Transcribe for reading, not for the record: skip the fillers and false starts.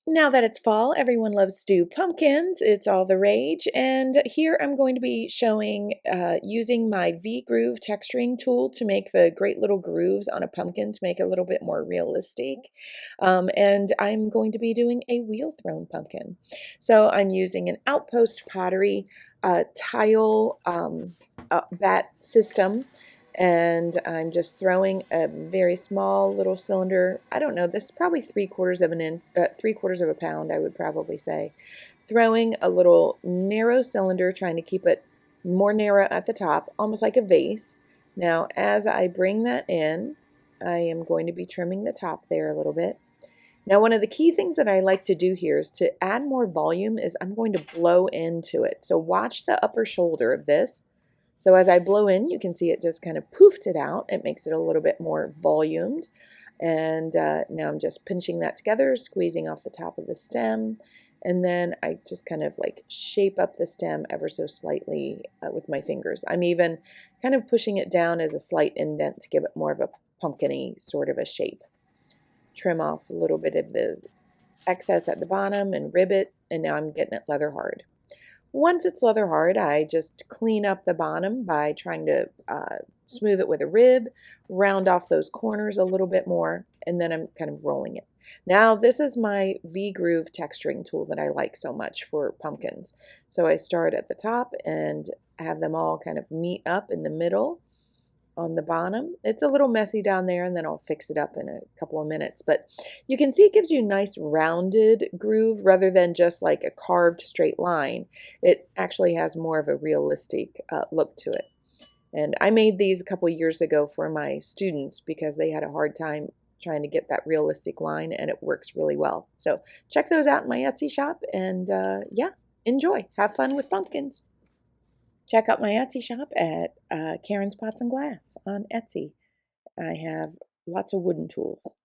Now that it's fall, everyone loves stewed pumpkins. It's all the rage. And here I'm going to be showing using my V-Groove texturing tool to make the great little grooves on a pumpkin to make it a little bit more realistic. And I'm going to be doing a wheel thrown pumpkin. So I'm using an Outpost Pottery tile bat system, and I'm just throwing a very small little cylinder. I don't know, this is probably 3/4 of a pound, I would probably say. Throwing a little narrow cylinder, trying to keep it more narrow at the top, almost like a vase. Now, as I bring that in, I am going to be trimming the top there a little bit. Now, one of the key things that I like to do here is to add more volume is I'm going to blow into it. So watch the upper shoulder of this. So as I blow in, you can see it just kind of poofed it out. It makes it a little bit more volumed. And now I'm just pinching that together, squeezing off the top of the stem. And then I just kind of like shape up the stem ever so slightly with my fingers. I'm even kind of pushing it down as a slight indent to give it more of a pumpkin-y sort of a shape. Trim off a little bit of the excess at the bottom and ribbit, and now I'm getting it leather hard. Once it's leather hard, I just clean up the bottom by trying to smooth it with a rib, round off those corners a little bit more, and then I'm kind of rolling it. Now, this is my V-Groove texturing tool that I like so much for pumpkins. So I start at the top and have them all kind of meet up in the middle on the bottom. It's a little messy down there, and then I'll fix it up in a couple of minutes. But you can see it gives you a nice rounded groove rather than just like a carved straight line. It actually has more of a realistic look to it. And I made these a couple years ago for my students because they had a hard time trying to get that realistic line, and it works really well. So check those out in my Etsy shop, and yeah, enjoy. Have fun with pumpkins. Check out my Etsy shop at Karen's Pots and Glass on Etsy. I have lots of wooden tools.